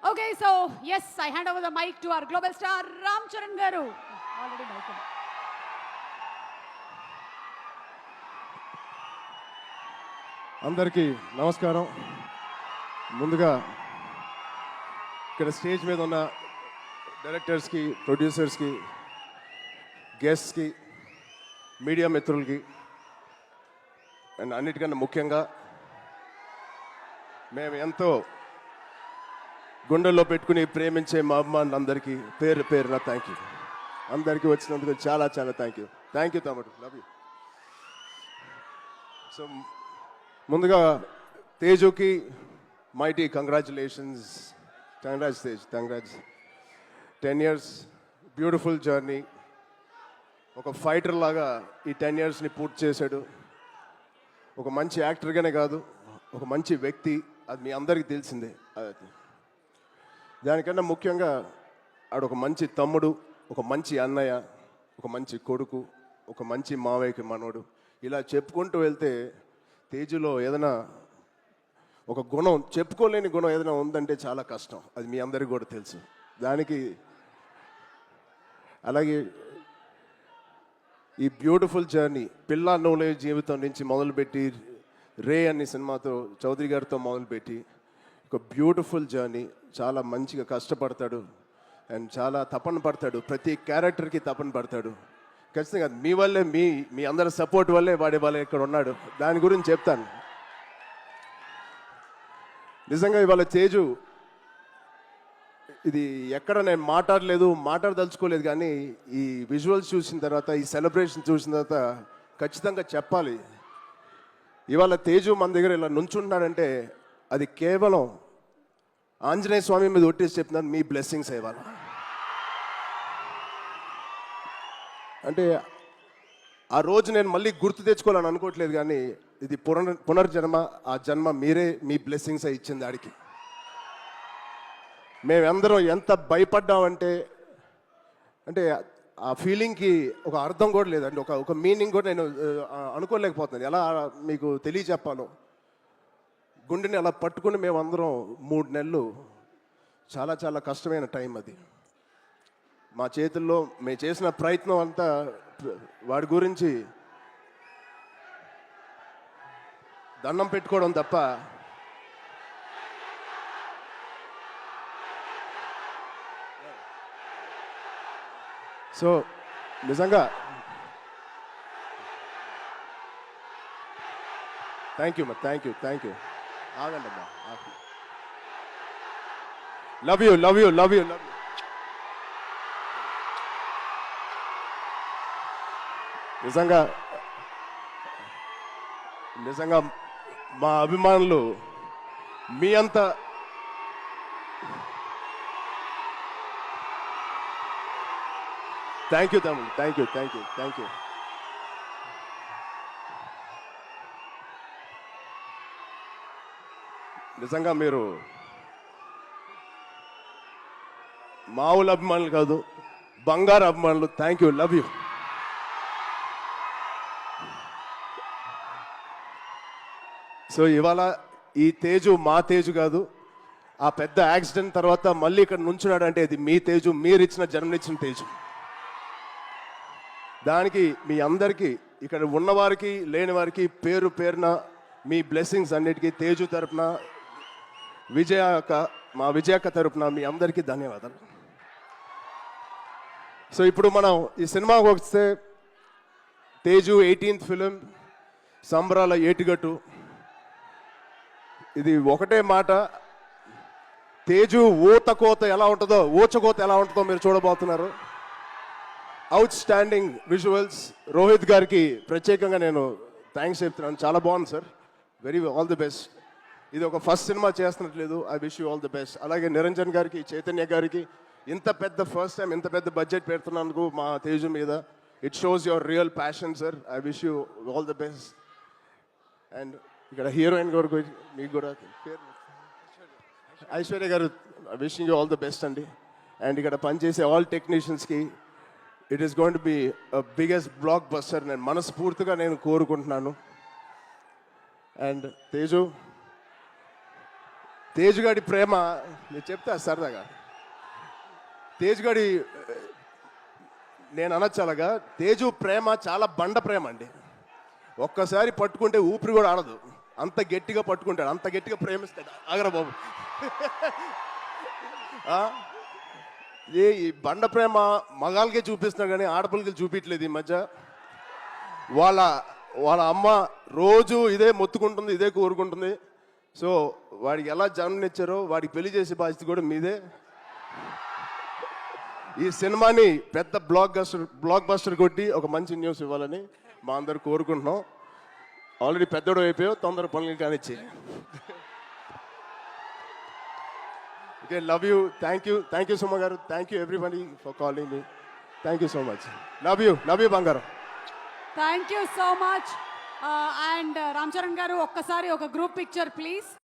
Okay, so yes, I hand over the mic to our global star Ram Charan Garu. Already mic. అందరికీ నమస్కారం. ముందుగా ఇక్కడ stage మీద ఉన్న డైరెక్టర్స్కి, ప్రొడ్యూసర్స్కి, గెస్ట్స్కి, మీడియా మిత్రులకి అండ్ అన్నిటికన్నా ముఖ్యంగా మేము ఎంతో గుండెల్లో పెట్టుకుని ప్రేమించే మా అభిమానులందరికీ పేరు పేరున థ్యాంక్ యూ. అందరికీ వచ్చినందుకు చాలా చాలా థ్యాంక్ యూ తమ్ముడు, లవ్ యూ. సో ముందుగా తేజుకి mighty congratulations. Tej, congrats. 10 years beautiful journey. ఒక ఫైటర్ లాగా ఈ 10 yearsని పూర్తి చేశాడు. ఒక మంచి యాక్టర్గానే కాదు, ఒక మంచి వ్యక్తి, అది మీ అందరికీ తెలిసిందే. దానికన్నా ముఖ్యంగా ఆడు ఒక మంచి తమ్ముడు, ఒక మంచి అన్నయ్య, ఒక మంచి కొడుకు, ఒక మంచి మావయ్యకి మనోడు. ఇలా చెప్పుకుంటూ వెళ్తే తేజులో ఏదైనా ఒక గుణం, చెప్పుకోలేని గుణం ఏదైనా ఉందంటే చాలా కష్టం. అది మీ అందరికీ కూడా తెలుసు. దానికి అలాగే ఈ బ్యూటిఫుల్ జర్నీ పిల్ల నోలే జీవితం నుంచి మొదలుపెట్టి రే అనే సినిమాతో చౌదరి గారితో మొదలుపెట్టి ఒక బ్యూటిఫుల్ జర్నీ. చాలా మంచిగా కష్టపడతాడు అండ్ చాలా తపన పడతాడు. ప్రతి క్యారెక్టర్కి తపన పడతాడు. ఖచ్చితంగా మీ వల్లే, మీ అందరి సపోర్ట్ వల్లే వాడి ఇక్కడ ఉన్నాడు. దాని గురించి చెప్తాను. నిజంగా ఇవాళ తేజు ఇది ఎక్కడ నేను మాట్లాడదలుచుకోలేదు, కానీ ఈ విజువల్స్ చూసిన తర్వాత, ఈ సెలబ్రేషన్ చూసిన తర్వాత ఖచ్చితంగా చెప్పాలి. ఇవాళ తేజు మన దగ్గర ఇలా నుంచుంటున్నాడంటే అది కేవలం ఆంజనేయ స్వామి మీద ఒట్టేసి చెప్తున్నాను, మీ బ్లెస్సింగ్స్ ఇవాళ. అంటే ఆ రోజు నేను మళ్ళీ గుర్తు తెచ్చుకోవాలని అనుకోవట్లేదు, కానీ ఇది పునర్జన్మ. ఆ జన్మ మీరే, మీ బ్లెస్సింగ్స్ ఇచ్చింది ఆడికి. మేమందరం ఎంత భయపడ్డామంటే, అంటే ఆ ఫీలింగ్కి ఒక అర్థం కూడా లేదండి, ఒక మీనింగ్ కూడా నేను అనుకోలేకపోతున్నాను. ఎలా మీకు తెలియచెప్పాలో. గుండెని అలా పట్టుకుని మేమందరం 3 నెలలు, చాలా చాలా కష్టమైన టైం అది. మా చేతుల్లో మేము చేసిన ప్రయత్నం అంతా వాడి గురించి దండం పెట్టుకోవడం తప్ప సో నిజంగా థ్యాంక్ యూ ఆగండి అమ్మా. Love you. నిజంగా మా అభిమానులు మీ అంతా థ్యాంక్ యూ తమ్ముడు, థ్యాంక్ యూ. నిజంగా మీరు మామూలు అభిమానులు కాదు, బంగారు అభిమానులు. Thank you, love you. So ఇవాళ ఈ తేజు మా తేజు కాదు. ఆ పెద్ద యాక్సిడెంట్ తర్వాత మళ్ళీ ఇక్కడ నుంచున్నాడు అంటే అది మీ తేజు, మీరిచ్చిన జన్మనిచ్చిన తేజు. దానికి మీ అందరికీ, ఇక్కడ ఉన్నవారికి లేని వారికి పేరు పేరున మీ బ్లెస్సింగ్స్ అన్నిటికీ తేజు తరపున, మా విజయక్క తరపున మీ అందరికీ ధన్యవాదాలు. సో ఇప్పుడు మనం ఈ సినిమాకి వస్తే, తేజు 18th ఫిలిం, సంబరాల ఏటిగట్టు. ఇది ఒకటే మాట, తేజు ఊచకోత ఎలా ఉంటుందో మీరు చూడబోతున్నారు. Out standing visuals. రోహిత్ గారికి ప్రత్యేకంగా నేను థ్యాంక్స్ చెప్తున్నాను. చాలా బాగుంది సార్, ఆల్ ది బెస్ట్. ఇది ఒక ఫస్ట్ సినిమా చేస్తున్నట్లేదు. I wish you all the best. అలాగే నిరంజన్ గారికి, చైతన్య గారికి ఇంత పెద్ద ఫస్ట్ టైం ఇంత పెద్ద బడ్జెట్ పెడుతున్నందుకు మా తేజు మీద, it shows your real passion sir. I wish you all the best. And ఇక్కడ హీరోయిన్ గారు మీకు కూడా Aishwarya garu, wishing you all the best అండి. అండ్ ఇక్కడ పనిచేసే ఆల్ టెక్నీషియన్స్కి, it is going to be biggest blockbuster నేను మనస్ఫూర్తిగా కోరుకుంటున్నాను. అండ్ తేజు, తేజ్ గాడి ప్రేమ నేను చెప్తా సరదాగా. తేజ్ గాడి నేను అనొచ్చు అలాగా, తేజు ప్రేమ చాలా బండ ప్రేమ అండి. ఒక్కసారి పట్టుకుంటే ఊపిరి కూడా ఆడదు, అంత గట్టిగా పట్టుకుంటాడు, అంత గట్టిగా ప్రేమిస్తాడు. ఆగరా బాబు. ఆ? ఈ బండ ప్రేమ మగాళ్ళకే చూపిస్తున్నాడు కానీ ఆడపిల్లకి చూపించలేదు ఈ మధ్య. వాళ్ళ అమ్మ రోజు ఇదే మొత్తుకుంటుంది, ఇదే కోరుకుంటుంది. సో వాడికి ఎలా జన్మనిచ్చారో వాడికి పెళ్లి చేసే బాధ్యత కూడా మీదే. ఈ సినిమాని పెద్ద బ్లాక్ బస్టర్ కొట్టి ఒక మంచి న్యూస్ ఇవ్వాలని మా అందరు కోరుకుంటున్నాం. ఆల్రెడీ పెద్దోడు అయిపోయావు, తొందర పనులు కానిచ్చి. Okay, love you, thank you Suma garu, thank you everybody for calling me. Thank you so much. Love you బంగారం. Thank you so much. And Ram Charan garu ఒక్కసారి ఒక గ్రూప్ పిక్చర్ ప్లీజ్.